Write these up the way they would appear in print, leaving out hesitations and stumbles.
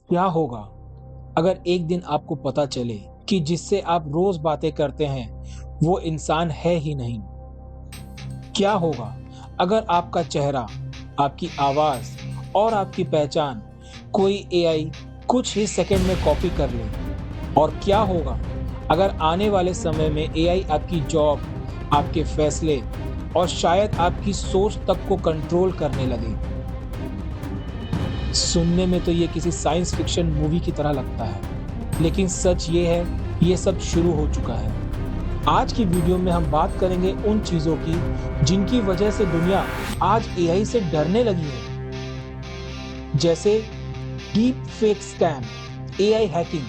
क्या होगा अगर एक दिन आपको पता चले कि जिससे आप रोज बातें करते हैं वो इंसान है ही नहीं? क्या होगा अगर आपका चेहरा, आपकी आवाज और आपकी पहचान कोई एआई कुछ ही सेकंड में कॉपी कर ले? और क्या होगा अगर आने वाले समय में एआई आपकी जॉब, आपके फैसले और शायद आपकी सोच तक को कंट्रोल करने लगे? सुनने में तो ये किसी साइंस फिक्शन मूवी की तरह लगता है, लेकिन सच ये है, ये सब शुरू हो चुका है। आज की वीडियो में हम बात करेंगे उन चीजों की जिनकी वजह से दुनिया आज एआई से डरने लगी है, जैसे deep fake scam, AI hacking,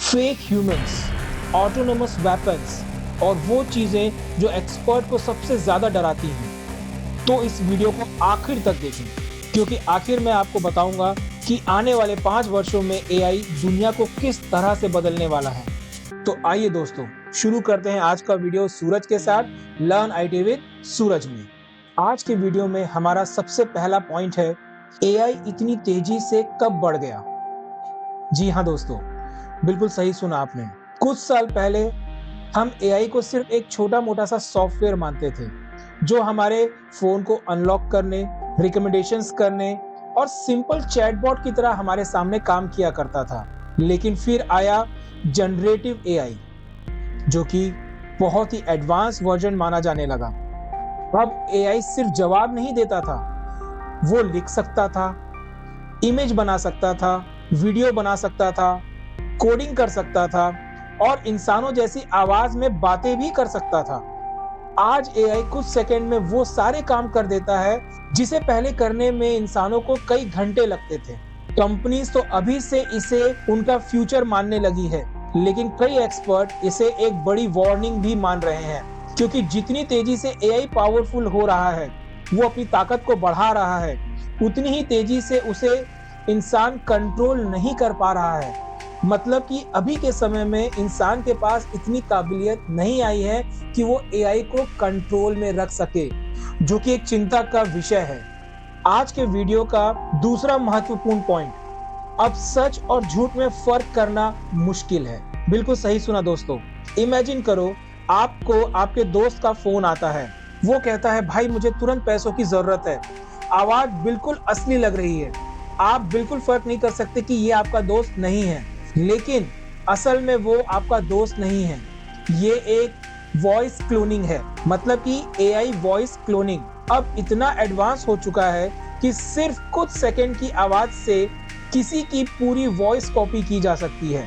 fake humans, autonomous weapons और वो चीजें जो एक्सपर्ट को सबसे ज्यादा डराती हैं। तो इस वीडियो को आखिर तक देखें, क्योंकि आखिर में आपको बताऊंगा कि आने वाले 5 वर्षों में एआई दुनिया को किस तरह से बदलने वाला है। तो आइए दोस्तों, शुरू करते हैं आज का वीडियो सूरज के साथ, लर्न आईटी विद सूरज में। आज के वीडियो में हमारा सबसे पहला पॉइंट है, एआई इतनी तेजी से कब बढ़ गया? जी हाँ दोस्तों, बिल्कुल सही सुना आपने। कुछ साल पहले हम एआई को सिर्फ एक छोटा मोटा सा सॉफ्टवेयर मानते थे, जो हमारे फोन को अनलॉक करने, रिकमेंडेशंस करने और सिंपल चैटबॉट की तरह हमारे सामने काम किया करता था। लेकिन फिर आया जनरेटिव एआई, जो कि बहुत ही एडवांस वर्जन माना जाने लगा। अब एआई सिर्फ जवाब नहीं देता था, वो लिख सकता था, इमेज बना सकता था, वीडियो बना सकता था, कोडिंग कर सकता था और इंसानों जैसी आवाज में बातें भी कर सकता था। आज एआई कुछ सेकंड में वो सारे काम कर देता है जिसे पहले करने में इंसानों को कई घंटे लगते थे। कंपनीज तो अभी से इसे उनका फ्यूचर मानने लगी है, लेकिन कई एक्सपर्ट इसे एक बड़ी वार्निंग भी मान रहे हैं, क्योंकि जितनी तेजी से एआई पावरफुल हो रहा है, वो अपनी ताकत को बढ़ा रहा है, उतनी ही तेजी से उसे इंसान कंट्रोल नहीं कर पा रहा है। मतलब कि अभी के समय में इंसान के पास इतनी काबिलियत नहीं आई है कि वो एआई को कंट्रोल में रख सके, जो कि एक चिंता का विषय है। आज के वीडियो का दूसरा महत्वपूर्ण पॉइंट, अब सच और झूठ में फर्क करना मुश्किल है। बिल्कुल सही सुना दोस्तों। इमेजिन करो, आपको आपके दोस्त का फोन आता है, वो कहता है भाई मुझे तुरंत पैसों की जरूरत है। आवाज बिल्कुल असली लग रही है, आप बिल्कुल फर्क नहीं कर सकते कि ये आपका दोस्त नहीं है, लेकिन असल में वो आपका दोस्त नहीं है। ये एक वॉइस क्लोनिंग है, मतलब कि एआई वॉइस क्लोनिंग अब इतना एडवांस हो चुका है कि सिर्फ कुछ सेकंड की आवाज से किसी की पूरी वॉइस कॉपी की जा सकती है।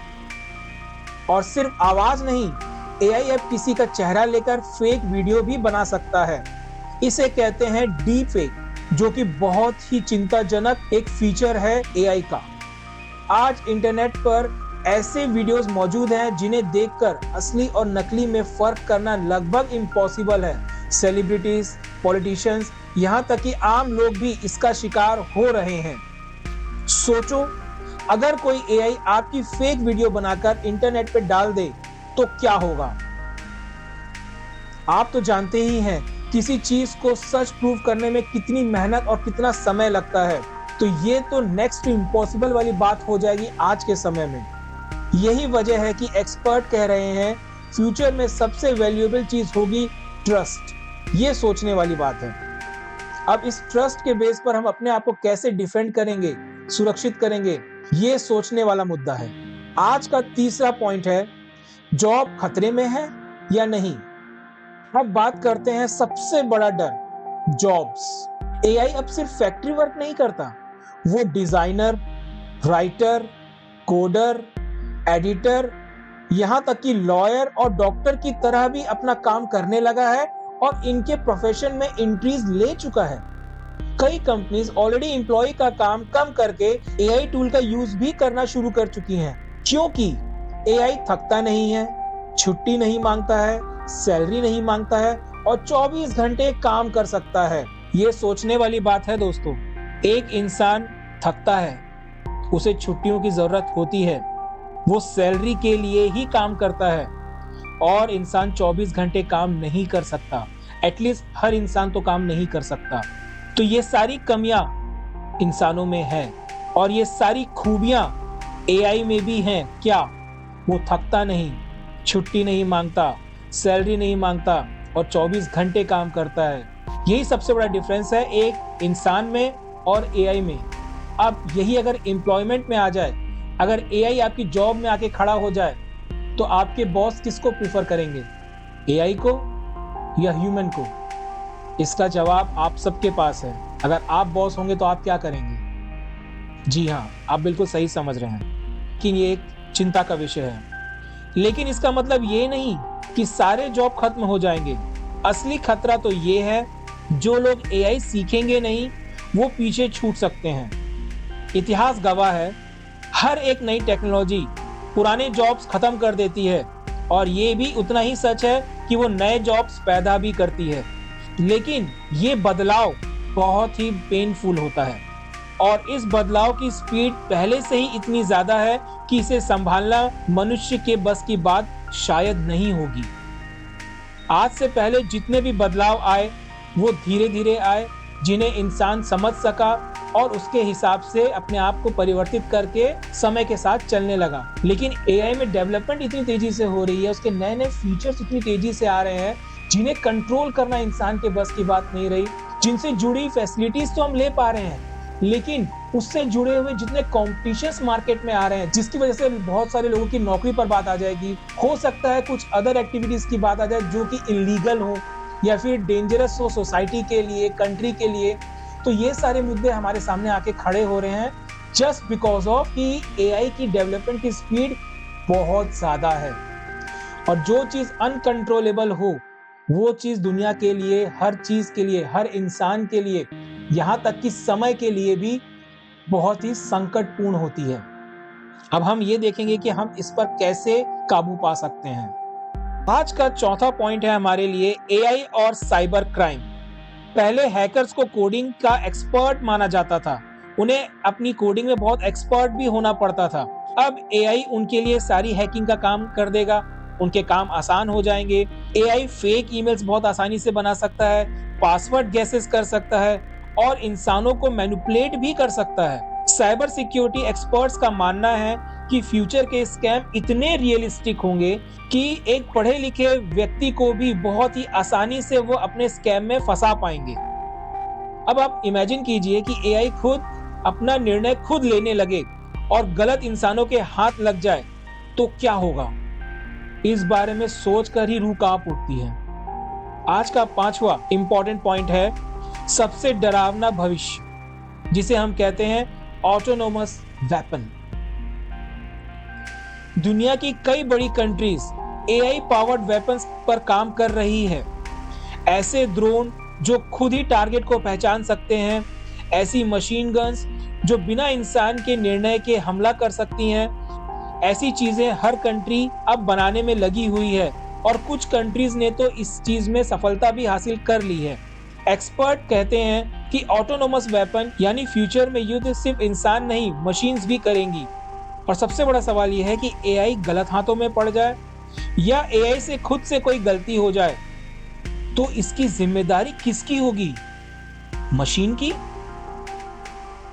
और सिर्फ आवाज नहीं, एआई अब किसी का चेहरा लेकर फेक वीडियो भी बना सकता है। इसे कहते हैं डीप फेक, जो कि बहुत ही चिंताजनक एक फीचर है एआई का। आज इंटरनेट पर ऐसे वीडियोस मौजूद हैं जिन्हें देखकर असली और नकली में फर्क करना लगभग इम्पॉसिबल है। सेलिब्रिटीज, पॉलिटिशियंस, यहाँ तक कि आम लोग भी इसका शिकार हो रहे हैं। सोचो, अगर कोई एआई आपकी फेक वीडियो बनाकर इंटरनेट पर डाल दे तो क्या होगा? आप तो जानते ही हैं किसी चीज को सच प्रूव करने में कितनी मेहनत और कितना समय लगता है। तो ये तो नेक्स्ट टू इम्पॉसिबल वाली बात हो जाएगी आज के समय में। यही वजह है कि एक्सपर्ट कह रहे हैं फ्यूचर में सबसे वैल्यूएबल चीज होगी ट्रस्ट। ये सोचने वाली बात है। अब इस ट्रस्ट के बेस पर हम अपने आप को कैसे डिफेंड करेंगे, सुरक्षित करेंगे, ये सोचने वाला मुद्दा है। आज का तीसरा पॉइंट है, जॉब खतरे में है या नहीं। अब बात करते हैं सबसे बड़ा डर, जॉब्स। एआई अब सिर्फ फैक्ट्री वर्क नहीं करता, वो डिजाइनर, राइटर, कोडर, एडिटर, यहाँ तक कि लॉयर और डॉक्टर की तरह भी अपना काम करने लगा है और इनके प्रोफेशन में इंक्रीज ले चुका है। कई कंपनीज ऑलरेडी एम्प्लॉय का काम कम करके एआई टूल का यूज भी करना शुरू कर चुकी हैं, क्योंकि एआई थकता नहीं है, छुट्टी नहीं मांगता है, सैलरी नहीं मांगता है और 24 घंटे काम कर सकता है। ये सोचने वाली बात है दोस्तों। एक इंसान थकता है, उसे छुट्टियों की जरूरत होती है, वो सैलरी के लिए ही काम करता है, और इंसान 24 घंटे काम नहीं कर सकता। एटलीस्ट हर इंसान तो काम नहीं कर सकता। तो ये सारी कमियां इंसानों में हैं और ये सारी खूबियां एआई में भी हैं क्या? वो थकता नहीं, छुट्टी नहीं मांगता, सैलरी नहीं मांगता और 24 घंटे काम करता है। यही सबसे बड़ा डिफरेंस है एक इंसान में और एआई में। अब यही अगर एम्प्लॉयमेंट में आ जाए, अगर एआई आपकी जॉब में आके खड़ा हो जाए, तो आपके बॉस किसको प्रेफर करेंगे? एआई को या ह्यूमन को? इसका जवाब आप सबके पास है। अगर आप बॉस होंगे तो आप क्या करेंगे? जी हाँ, आप बिल्कुल सही समझ रहे हैं कि ये एक चिंता का विषय है। लेकिन इसका मतलब ये नहीं कि सारे जॉब खत्म हो जाएंगे। असली खतरा तो ये है, जो लोग एआई सीखेंगे नहीं, वो पीछे छूट सकते हैं। इतिहास गवाह है, हर एक नई टेक्नोलॉजी पुराने जॉब्स खत्म कर देती है और ये भी उतना ही सच है कि वो नए जॉब्स पैदा भी करती है। लेकिन ये बदलाव बहुत ही पेनफुल होता है और इस बदलाव की स्पीड पहले से ही इतनी ज्यादा है कि इसे संभालना मनुष्य के बस की बात शायद नहीं होगी। आज से पहले जितने भी बदलाव आए वो धीरे धीरे आए, जिन्हें इंसान समझ सका और उसके हिसाब से अपने आप को परिवर्तित करके समय के साथ चलने लगा। लेकिन एआई में डेवलपमेंट इतनी तेजी से हो रही है, उसके नए नए फीचर्स इतनी तेजी से आ रहे हैं, जिन्हें कंट्रोल करना इंसान के बस की बात नहीं रही। जिनसे जुड़ी फैसिलिटीज तो हम ले पा रहे हैं, लेकिन उससे जुड़े हुए जितने कॉम्पिटिशंस मार्केट में आ रहे हैं, जिसकी वजह से बहुत सारे लोगों की नौकरी पर बात आ जाएगी। हो सकता है कुछ अदर एक्टिविटीज की बात आ जाए जो कि इलीगल हो या फिर डेंजरस हो सोसाइटी के लिए, कंट्री के लिए। तो ये सारे मुद्दे हमारे सामने आके खड़े हो रहे हैं जस्ट बिकॉज ऑफ कि एआई की डेवलपमेंट की स्पीड बहुत ज्यादा है। और जो चीज अनकंट्रोलेबल हो, वो चीज दुनिया के लिए, हर चीज के लिए, हर इंसान के लिए, यहाँ तक कि समय के लिए भी बहुत ही संकटपूर्ण होती है। अब हम ये देखेंगे कि हम इस पर कैसे काबू पा सकते हैं। आज का चौथा पॉइंट है हमारे लिए एआई और साइबर क्राइम। पहले हैकर्स को कोडिंग का एक्सपर्ट माना जाता था, उन्हें अपनी कोडिंग में बहुत एक्सपर्ट भी होना पड़ता था। अब एआई उनके लिए सारी हैकिंग का काम कर देगा, उनके काम आसान हो जाएंगे। एआई फेक ईमेल्स बहुत आसानी से बना सकता है, पासवर्ड गेसेस कर सकता है और इंसानों को मैनिपुलेट भी कर सकता है। साइबर सिक्योरिटी एक्सपर्ट्स का मानना है कि फ्यूचर के स्कैम इतने रियलिस्टिक होंगे कि एक पढ़े लिखे व्यक्ति को भी बहुत ही आसानी से वो अपने स्कैम में फंसा पाएंगे। अब आप इमेजिन कीजिए कि एआई खुद अपना निर्णय खुद लेने लगे और गलत इंसानों के हाथ लग जाए तो क्या होगा? इस बारे में सोचकर ही रूह कांप उठती है। आज का पांचवा इंपॉर्टेंट पॉइंट है सबसे डरावना भविष्य, जिसे हम कहते हैं ऑटोनोमस वेपन। दुनिया की कई बड़ी कंट्रीज एआई पावर्ड वेपन्स पर काम कर रही है। ऐसे ड्रोन जो खुद ही टारगेट को पहचान सकते हैं, ऐसी मशीन गन्स जो बिना इंसान के निर्णय के हमला कर सकती हैं। ऐसी चीजें हर कंट्री अब बनाने में लगी हुई है और कुछ कंट्रीज ने तो इस चीज में सफलता भी हासिल कर ली है। एक्सपर्ट कहते हैं कि ऑटोनोमस वेपन यानी फ्यूचर में युद्ध सिर्फ इंसान नहीं, मशीन्स भी करेंगी। और सबसे बड़ा सवाल यह है कि एआई गलत हाथों में पड़ जाए या एआई से खुद से कोई गलती हो जाए तो इसकी जिम्मेदारी किसकी होगी? मशीन की,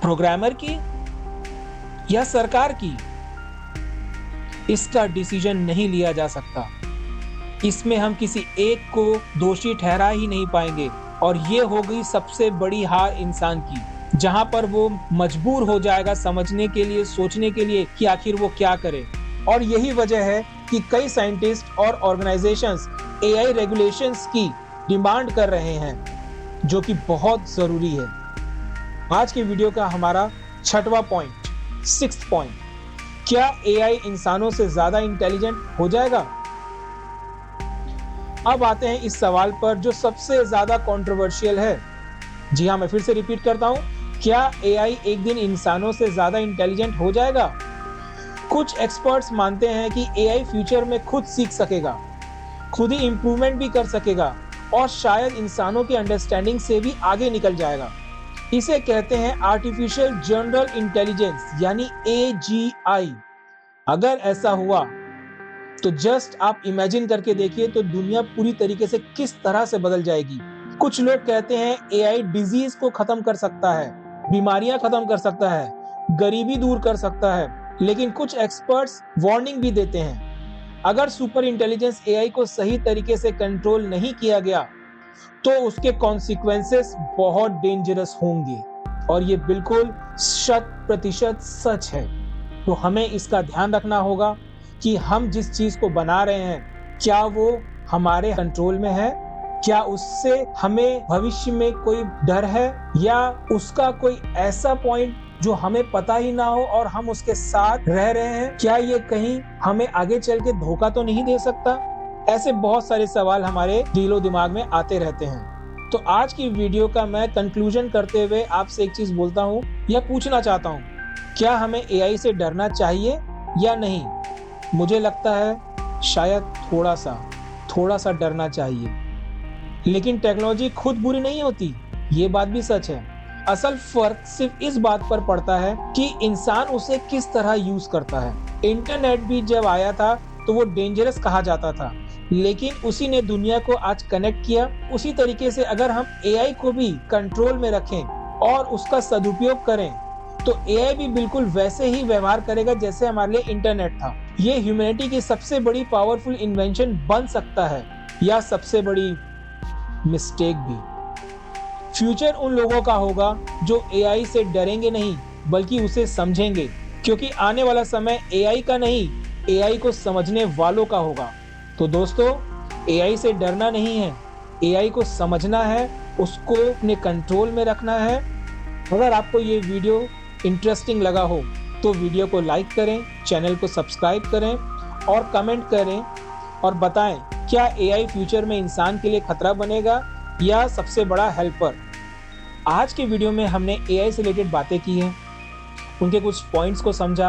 प्रोग्रामर की या सरकार की? इसका डिसीजन नहीं लिया जा सकता। इसमें हम किसी एक को दोषी ठहरा ही नहीं पाएंगे और ये हो गई सबसे बड़ी हार इंसान की, जहां पर वो मजबूर हो जाएगा समझने के लिए, सोचने के लिए कि आखिर वो क्या करे। और यही वजह है कि कई साइंटिस्ट और ऑर्गेनाइजेशंस एआई रेगुलेशंस की डिमांड कर रहे हैं, जो कि बहुत जरूरी है। आज के वीडियो का हमारा छठवां पॉइंट, सिक्स्थ पॉइंट, क्या एआई इंसानों से ज्यादा इंटेलिजेंट हो जाएगा? अब आते हैं इस सवाल पर जो सबसे ज्यादा कंट्रोवर्शियल है। जी हाँ, मैं फिर से रिपीट करता हूं, क्या एआई एक दिन इंसानों से ज्यादा इंटेलिजेंट हो जाएगा? कुछ एक्सपर्ट्स मानते हैं कि एआई फ्यूचर में खुद सीख सकेगा, खुद ही इंप्रूवमेंट भी कर सकेगा और शायद इंसानों की अंडरस्टैंडिंग से भी आगे निकल जाएगा। इसे कहते हैं आर्टिफिशियल जनरल इंटेलिजेंस यानी AGI। अगर ऐसा हुआ तो जस्ट आप इमेजिन करके देखिए तो दुनिया पूरी तरीके से किस तरह से बदल जाएगी। कुछ लोग कहते हैं एआई डिजीज को खत्म कर सकता है, बीमारियां खत्म कर सकता है, गरीबी दूर कर सकता है लेकिन कुछ एक्सपर्ट्स वार्निंग भी देते हैं। अगर सुपर इंटेलिजेंस एआई को सही तरीके से कंट्रोल नहीं किया गया तो उसके कॉन्सिक्वेंसेस बहुत डेंजरस होंगे और ये बिल्कुल 100% सच है। तो हमें इसका ध्यान रखना होगा कि हम जिस चीज को बना रहे हैं क्या वो हमारे कंट्रोल में है, क्या उससे हमें भविष्य में कोई डर है या उसका कोई ऐसा पॉइंट जो हमें पता ही ना हो और हम उसके साथ रह रहे हैं, क्या ये कहीं हमें आगे चल के धोखा तो नहीं दे सकता। ऐसे बहुत सारे सवाल हमारे दिलो दिमाग में आते रहते हैं। तो आज की वीडियो का मैं कंक्लूजन करते हुए आपसे एक चीज बोलता हूँ या पूछना चाहता हूँ, क्या हमें एआई से डरना चाहिए या नहीं? मुझे लगता है शायद थोड़ा सा डरना चाहिए। लेकिन टेक्नोलॉजी खुद बुरी नहीं होती, ये बात भी सच है। असल फर्क सिर्फ इस बात पर पड़ता है कि इंसान उसे किस तरह यूज करता है। इंटरनेट भी जब आया था तो वो डेंजरस कहा जाता था, लेकिन उसी ने दुनिया को आज कनेक्ट किया। उसी तरीके से अगर हम एआई को भी कंट्रोल में रखें और उसका सदुपयोग करें तो एआई भी बिल्कुल वैसे ही व्यवहार करेगा जैसे हमारे लिए इंटरनेट था। ये ह्यूमैनिटी की सबसे बड़ी पावरफुल इन्वेंशन बन सकता है या सबसे बड़ी मिस्टेक भी। फ्यूचर उन लोगों का होगा जो एआई से डरेंगे नहीं बल्कि उसे समझेंगे, क्योंकि आने वाला समय एआई का नहीं, एआई को समझने वालों का होगा। तो दोस्तों, एआई से डरना नहीं है, एआई को समझना है, उसको अपने कंट्रोल में रखना है। अगर आपको ये वीडियो इंटरेस्टिंग लगा हो तो वीडियो को लाइक करें, चैनल को सब्सक्राइब करें और कमेंट करें और बताएं क्या एआई फ्यूचर में इंसान के लिए खतरा बनेगा या सबसे बड़ा हेल्पर। आज के वीडियो में हमने एआई से रिलेटेड बातें की हैं, उनके कुछ पॉइंट्स को समझा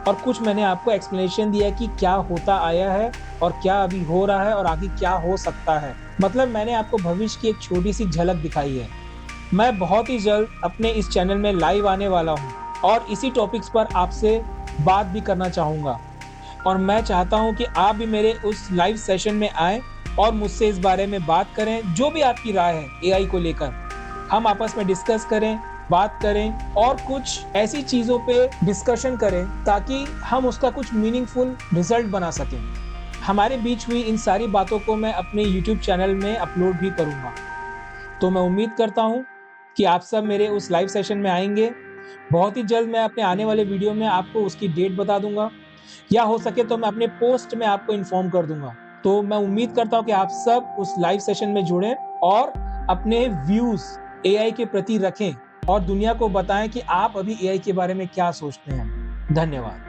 और कुछ मैंने आपको एक्सप्लेनेशन दिया कि क्या होता आया है और क्या अभी हो रहा है और आगे क्या हो सकता है। मतलब मैंने आपको भविष्य की एक छोटी सी झलक दिखाई है। मैं बहुत ही जल्द अपने इस चैनल में लाइव आने वाला हूँ और इसी टॉपिक्स पर आपसे बात भी करना चाहूँगा और मैं चाहता हूँ कि आप भी मेरे उस लाइव सेशन में आएँ और मुझसे इस बारे में बात करें। जो भी आपकी राय है एआई को लेकर, हम आपस में डिस्कस करें, बात करें और कुछ ऐसी चीज़ों पे डिस्कशन करें ताकि हम उसका कुछ मीनिंगफुल रिजल्ट बना सकें। हमारे बीच हुई इन सारी बातों को मैं अपने YouTube चैनल में अपलोड भी करूँगा। तो मैं उम्मीद करता हूँ कि आप सब मेरे उस लाइव सेशन में आएंगे। बहुत ही जल्द मैं अपने आने वाले वीडियो में आपको उसकी डेट बता दूंगा या हो सके तो मैं अपने पोस्ट में आपको इन्फॉर्म कर दूंगा। तो मैं उम्मीद करता हूँ कि आप सब उस लाइव सेशन में जुड़ें और अपने व्यूज एआई के प्रति रखें और दुनिया को बताएं कि आप अभी एआई के बारे में क्या सोचते हैं। धन्यवाद।